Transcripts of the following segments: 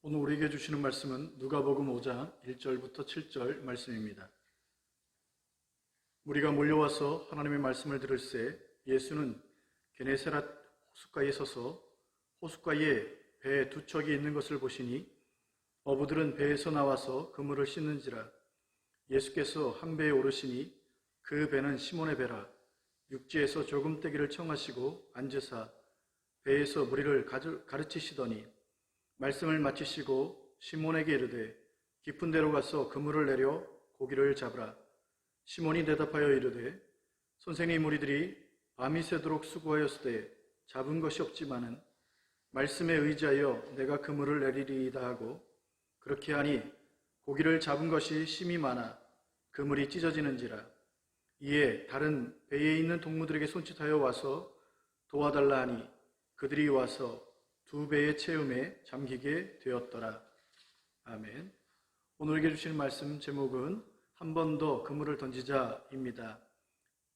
오늘 우리에게 주시는 말씀은 누가복음 5장 1절부터 7절 말씀입니다. 무리가 몰려와서 하나님의 말씀을 들을새 예수는 게네사렛 호숫가에 서서 호숫가에 배 두 척이 있는 것을 보시니 어부들은 배에서 나와서 그물을 씻는지라. 예수께서 한 배에 오르시니 그 배는 시몬의 배라. 육지에서 조금떼기를 청하시고 앉으사 배에서 무리를 가르치시더니 말씀을 마치시고 시몬에게 이르되 깊은 데로 가서 그물을 내려 고기를 잡으라. 시몬이 대답하여 이르되 선생님, 우리들이 밤이 새도록 수고하였으되 잡은 것이 없지만은 말씀에 의지하여 내가 그물을 내리리이다 하고, 그렇게 하니 고기를 잡은 것이 심히 많아 그물이 찢어지는지라. 이에 다른 배에 있는 동무들에게 손짓하여 와서 도와달라 하니 그들이 와서 두 배의 채움에 잠기게 되었더라. 아멘. 오늘에게 주시는 말씀 제목은 한 번 더 그물을 던지자입니다.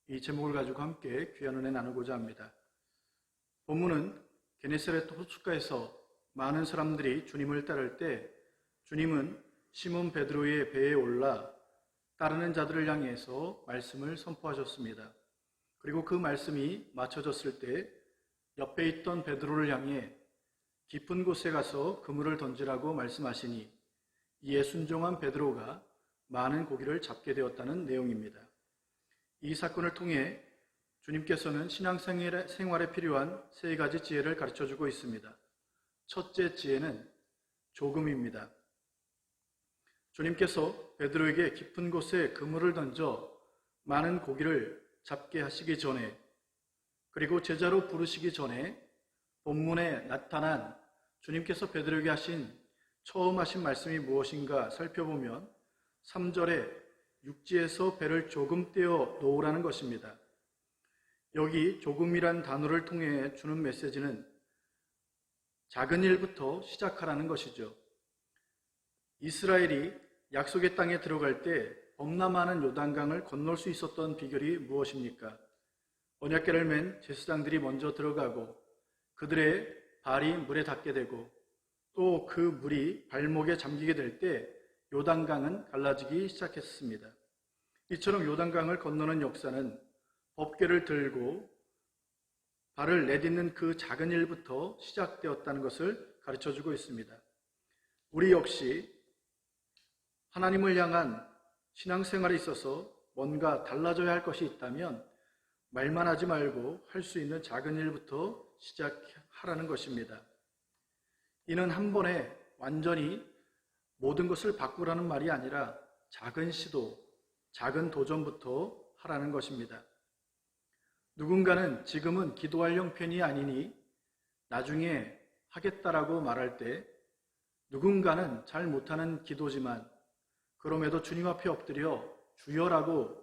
이 제목을 가지고 함께 귀한 은혜 나누고자 합니다. 본문은 게네사렛 호숫가에서 많은 사람들이 주님을 따를 때 주님은 시몬 베드로의 배에 올라 따르는 자들을 향해서 말씀을 선포하셨습니다. 그리고 그 말씀이 마쳐졌을 때 옆에 있던 베드로를 향해 깊은 곳에 가서 그물을 던지라고 말씀하시니 이에 순종한 베드로가 많은 고기를 잡게 되었다는 내용입니다. 이 사건을 통해 주님께서는 신앙생활에 필요한 세 가지 지혜를 가르쳐주고 있습니다. 첫째 지혜는 조금입니다. 주님께서 베드로에게 깊은 곳에 그물을 던져 많은 고기를 잡게 하시기 전에, 그리고 제자로 부르시기 전에 본문에 나타난 주님께서 베드로에게 처음 하신 말씀이 무엇인가 살펴보면 3절에 육지에서 배를 조금 떼어 놓으라는 것입니다. 여기 조금이란 단어를 통해 주는 메시지는 작은 일부터 시작하라는 것이죠. 이스라엘이 약속의 땅에 들어갈 때 범람하는 요단강을 건널 수 있었던 비결이 무엇입니까? 언약궤를 맨 제사장들이 먼저 들어가고 그들의 발이 물에 닿게 되고 또 그 물이 발목에 잠기게 될 때 요단강은 갈라지기 시작했습니다. 이처럼 요단강을 건너는 역사는 법궤를 들고 발을 내딛는 그 작은 일부터 시작되었다는 것을 가르쳐주고 있습니다. 우리 역시 하나님을 향한 신앙생활에 있어서 뭔가 달라져야 할 것이 있다면 말만 하지 말고 할 수 있는 작은 일부터 시작하라는 것입니다. 이는 한 번에 완전히 모든 것을 바꾸라는 말이 아니라 작은 시도, 작은 도전부터 하라는 것입니다. 누군가는 지금은 기도할 형편이 아니니 나중에 하겠다라고 말할 때, 누군가는 잘 못하는 기도지만 그럼에도 주님 앞에 엎드려 주여라고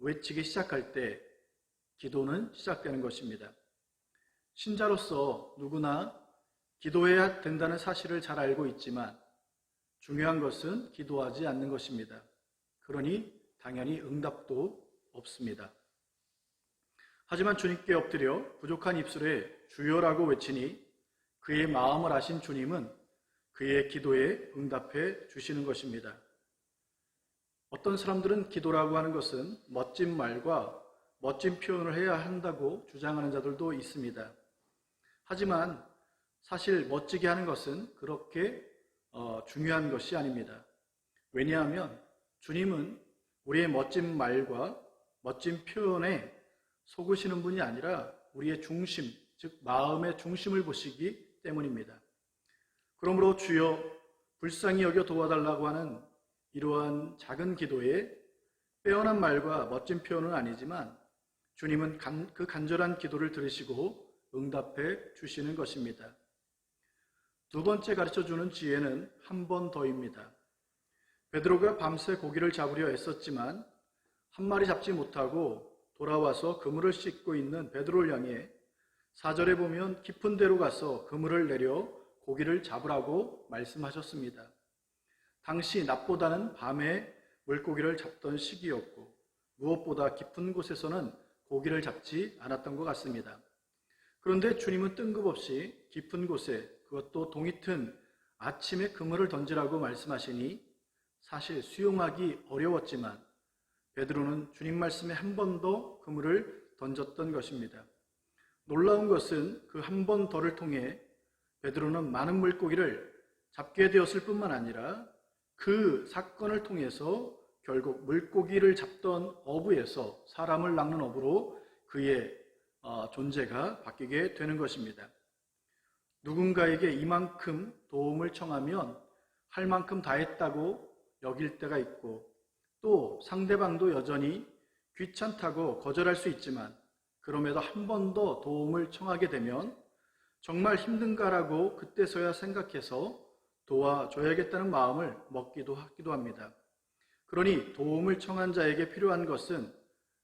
외치기 시작할 때 기도는 시작되는 것입니다. 신자로서 누구나 기도해야 된다는 사실을 잘 알고 있지만 중요한 것은 기도하지 않는 것입니다. 그러니 당연히 응답도 없습니다. 하지만 주님께 엎드려 부족한 입술에 주여라고 외치니 그의 마음을 아신 주님은 그의 기도에 응답해 주시는 것입니다. 어떤 사람들은 기도라고 하는 것은 멋진 말과 멋진 표현을 해야 한다고 주장하는 자들도 있습니다. 하지만 사실 멋지게 하는 것은 그렇게 중요한 것이 아닙니다. 왜냐하면 주님은 우리의 멋진 말과 멋진 표현에 속으시는 분이 아니라 우리의 중심, 즉 마음의 중심을 보시기 때문입니다. 그러므로 주여 불쌍히 여겨 도와달라고 하는 이러한 작은 기도에 빼어난 말과 멋진 표현은 아니지만 주님은 그 간절한 기도를 들으시고 응답해 주시는 것입니다. 두 번째 가르쳐주는 지혜는 한 번 더입니다. 베드로가 밤새 고기를 잡으려 애썼지만 한 마리 잡지 못하고 돌아와서 그물을 씻고 있는 베드로를 향해 4절에 보면 깊은 데로 가서 그물을 내려 고기를 잡으라고 말씀하셨습니다. 당시 낮보다는 밤에 물고기를 잡던 시기였고 무엇보다 깊은 곳에서는 고기를 잡지 않았던 것 같습니다. 그런데 주님은 뜬금없이 깊은 곳에, 그것도 동이 튼 아침에 그물을 던지라고 말씀하시니 사실 수용하기 어려웠지만 베드로는 주님 말씀에 한 번 더 그물을 던졌던 것입니다. 놀라운 것은 그 한 번 더를 통해 베드로는 많은 물고기를 잡게 되었을 뿐만 아니라 그 사건을 통해서 결국 물고기를 잡던 어부에서 사람을 낚는 어부로 그의 존재가 바뀌게 되는 것입니다. 누군가에게 이만큼 도움을 청하면 할 만큼 다 했다고 여길 때가 있고, 또 상대방도 여전히 귀찮다고 거절할 수 있지만 그럼에도 한 번 더 도움을 청하게 되면 정말 힘든가라고 그때서야 생각해서 도와줘야겠다는 마음을 먹기도 하기도 합니다. 그러니 도움을 청한 자에게 필요한 것은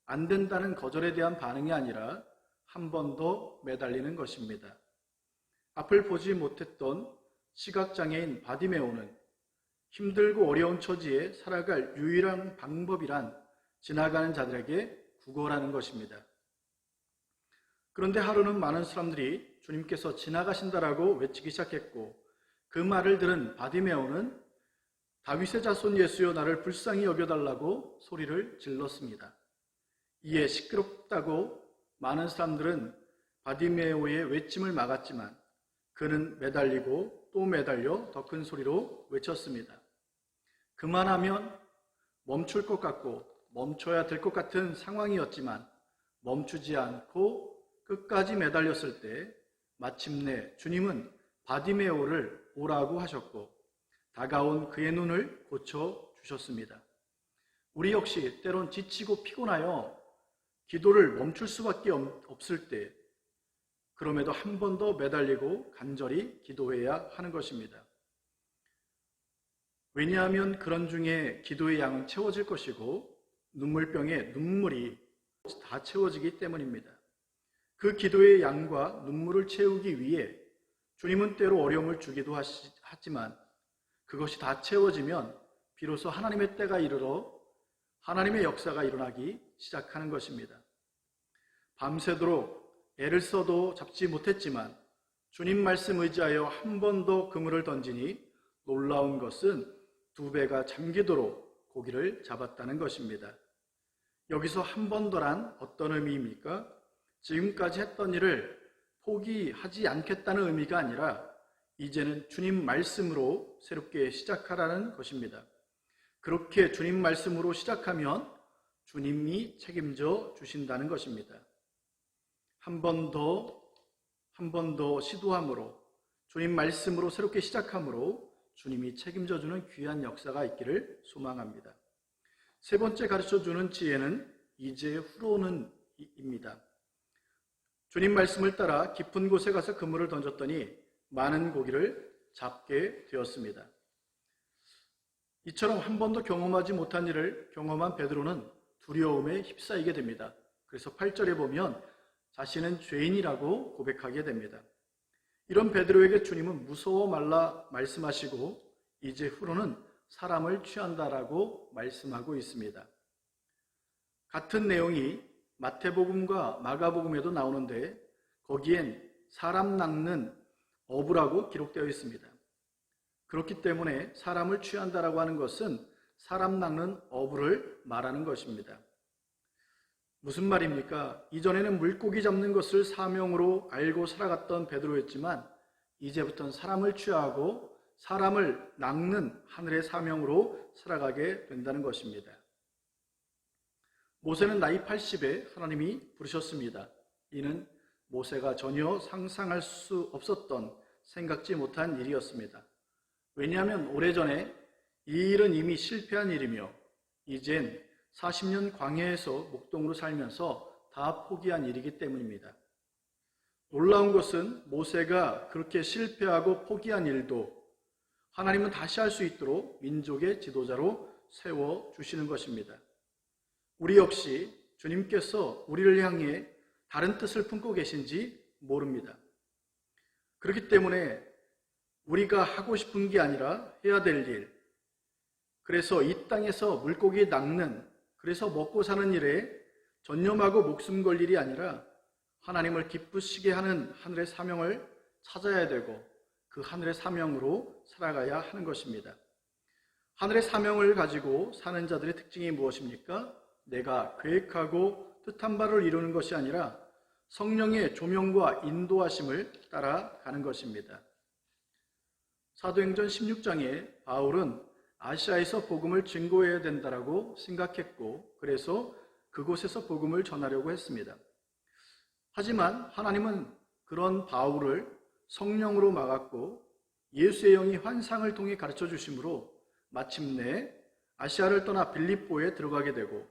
안 된다는 거절에 대한 반응이 아니라 한 번 더 매달리는 것입니다. 앞을 보지 못했던 시각장애인 바디메오는 힘들고 어려운 처지에 살아갈 유일한 방법이란 지나가는 자들에게 구걸하는 것입니다. 그런데 하루는 많은 사람들이 주님께서 지나가신다라고 외치기 시작했고, 그 말을 들은 바디메오는 다윗의 자손 예수여 나를 불쌍히 여겨달라고 소리를 질렀습니다. 이에 시끄럽다고 많은 사람들은 바디메오의 외침을 막았지만 그는 매달리고 또 매달려 더 큰 소리로 외쳤습니다. 그만하면 멈출 것 같고 멈춰야 될 것 같은 상황이었지만 멈추지 않고 끝까지 매달렸을 때 마침내 주님은 바디메오를 오라고 하셨고 다가온 그의 눈을 고쳐주셨습니다. 우리 역시 때론 지치고 피곤하여 기도를 멈출 수밖에 없을 때 그럼에도 한 번 더 매달리고 간절히 기도해야 하는 것입니다. 왜냐하면 그런 중에 기도의 양은 채워질 것이고 눈물병에 눈물이 다 채워지기 때문입니다. 그 기도의 양과 눈물을 채우기 위해 주님은 때로 어려움을 주기도 하지만 그것이 다 채워지면 비로소 하나님의 때가 이르러 하나님의 역사가 일어나기 시작하는 것입니다. 밤새도록 애를 써도 잡지 못했지만 주님 말씀 의지하여 한 번 더 그물을 던지니 놀라운 것은 2배가 잠기도록 고기를 잡았다는 것입니다. 여기서 한 번 더란 어떤 의미입니까? 지금까지 했던 일을 포기하지 않겠다는 의미가 아니라 이제는 주님 말씀으로 새롭게 시작하라는 것입니다. 그렇게 주님 말씀으로 시작하면 주님이 책임져 주신다는 것입니다. 한 번 더 시도함으로 주님 말씀으로 새롭게 시작함으로 주님이 책임져 주는 귀한 역사가 있기를 소망합니다. 세 번째 가르쳐 주는 지혜는 이제 후로는입니다. 주님 말씀을 따라 깊은 곳에 가서 그물을 던졌더니 많은 고기를 잡게 되었습니다. 이처럼 한 번도 경험하지 못한 일을 경험한 베드로는 두려움에 휩싸이게 됩니다. 그래서 8절에 보면 자신은 죄인이라고 고백하게 됩니다. 이런 베드로에게 주님은 무서워 말라 말씀하시고 이제 후로는 사람을 취한다라고 말씀하고 있습니다. 같은 내용이 마태복음과 마가복음에도 나오는데 거기엔 사람 낚는 어부라고 기록되어 있습니다. 그렇기 때문에 사람을 취한다라고 하는 것은 사람 낚는 어부를 말하는 것입니다. 무슨 말입니까? 이전에는 물고기 잡는 것을 사명으로 알고 살아갔던 베드로였지만 이제부터는 사람을 취하고 사람을 낚는 하늘의 사명으로 살아가게 된다는 것입니다. 모세는 나이 80에 하나님이 부르셨습니다. 이는 모세가 전혀 상상할 수 없었던 생각지 못한 일이었습니다. 왜냐하면 오래전에 이 일은 이미 실패한 일이며 이젠 40년 광야에서 목동으로 살면서 다 포기한 일이기 때문입니다. 놀라운 것은 모세가 그렇게 실패하고 포기한 일도 하나님은 다시 할 수 있도록 민족의 지도자로 세워주시는 것입니다. 우리 역시 주님께서 우리를 향해 다른 뜻을 품고 계신지 모릅니다. 그렇기 때문에 우리가 하고 싶은 게 아니라 해야 될 일, 그래서 이 땅에서 물고기 낚는, 그래서 먹고 사는 일에 전념하고 목숨 걸 일이 아니라 하나님을 기쁘시게 하는 하늘의 사명을 찾아야 되고 그 하늘의 사명으로 살아가야 하는 것입니다. 하늘의 사명을 가지고 사는 자들의 특징이 무엇입니까? 내가 계획하고 뜻한 바를 이루는 것이 아니라 성령의 조명과 인도하심을 따라가는 것입니다. 사도행전 16장에 바울은 아시아에서 복음을 증거해야 된다라고 생각했고, 그래서 그곳에서 복음을 전하려고 했습니다. 하지만 하나님은 그런 바울을 성령으로 막았고 예수의 영이 환상을 통해 가르쳐 주심으로 마침내 아시아를 떠나 빌립보에 들어가게 되고,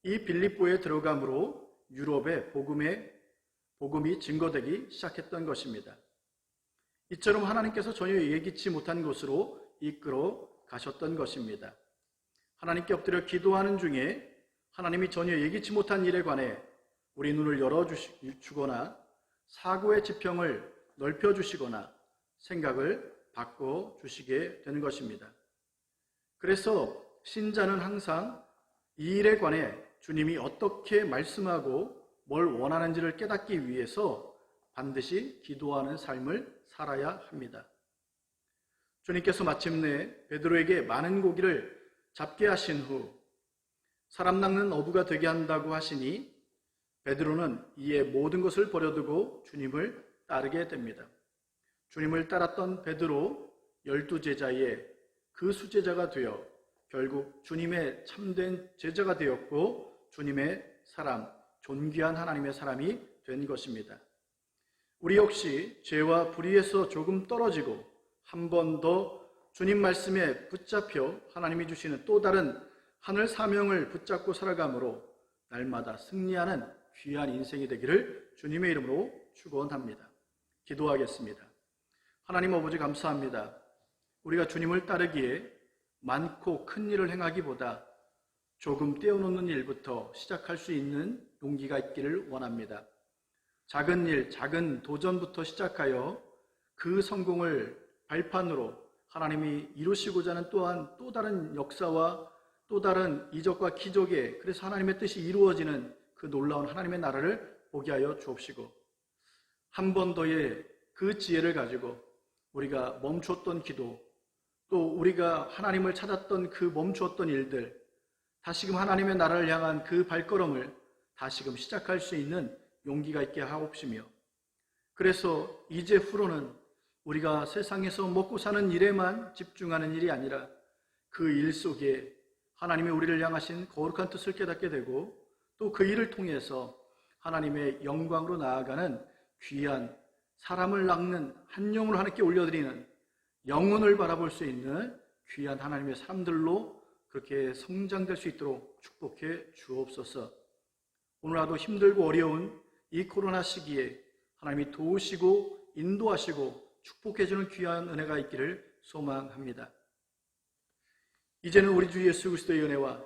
이 빌립보에 들어감으로 유럽의 복음이 증거되기 시작했던 것입니다. 이처럼 하나님께서 전혀 예기치 못한 곳으로 이끌어 가셨던 것입니다. 하나님께 엎드려 기도하는 중에 하나님이 전혀 예기치 못한 일에 관해 우리 눈을 열어주거나 사고의 지평을 넓혀주시거나 생각을 바꿔주시게 되는 것입니다. 그래서 신자는 항상 이 일에 관해 주님이 어떻게 말씀하고 뭘 원하는지를 깨닫기 위해서 반드시 기도하는 삶을 살아야 합니다. 주님께서 마침내 베드로에게 많은 고기를 잡게 하신 후 사람 낚는 어부가 되게 한다고 하시니 베드로는 이에 모든 것을 버려두고 주님을 따르게 됩니다. 주님을 따랐던 베드로 12제자의 그 수제자가 되어 결국 주님의 참된 제자가 되었고 주님의 사람, 존귀한 하나님의 사람이 된 것입니다. 우리 역시 죄와 불의에서 조금 떨어지고 한 번 더 주님 말씀에 붙잡혀 하나님이 주시는 또 다른 하늘 사명을 붙잡고 살아감으로 날마다 승리하는 귀한 인생이 되기를 주님의 이름으로 축원합니다. 기도하겠습니다. 하나님 아버지 감사합니다. 우리가 주님을 따르기에 많고 큰 일을 행하기보다 조금 떼어놓는 일부터 시작할 수 있는 용기가 있기를 원합니다. 작은 일, 작은 도전부터 시작하여 그 성공을 발판으로 하나님이 이루시고자 하는 또한 또 다른 역사와 또 다른 이적과 기적에, 그래서 하나님의 뜻이 이루어지는 그 놀라운 하나님의 나라를 보게 하여 주옵시고, 한 번 더의 그 지혜를 가지고 우리가 멈추었던 기도, 또 우리가 하나님을 찾았던 그 멈추었던 일들, 다시금 하나님의 나라를 향한 그 발걸음을 다시금 시작할 수 있는 용기가 있게 하옵시며, 그래서 이제 후로는 우리가 세상에서 먹고 사는 일에만 집중하는 일이 아니라 그 일 속에 하나님이 우리를 향하신 거룩한 뜻을 깨닫게 되고 또 그 일을 통해서 하나님의 영광으로 나아가는 귀한 사람을 낚는 한 영으로 하나님께 올려드리는 영혼을 바라볼 수 있는 귀한 하나님의 사람들로 그렇게 성장될 수 있도록 축복해 주옵소서. 오늘 하루 힘들고 어려운 이 코로나 시기에 하나님이 도우시고 인도하시고 축복해 주는 귀한 은혜가 있기를 소망합니다. 이제는 우리 주 예수 그리스도의 은혜와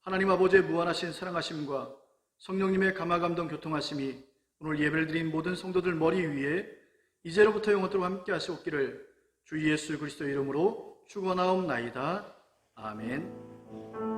하나님 아버지의 무한하신 사랑하심과 성령님의 감화감동 교통하심이 오늘 예배를 드린 모든 성도들 머리 위에 이제로부터 영원토록 함께 하시옵기를 주 예수 그리스도의 이름으로 축원하옵나이다. 아멘.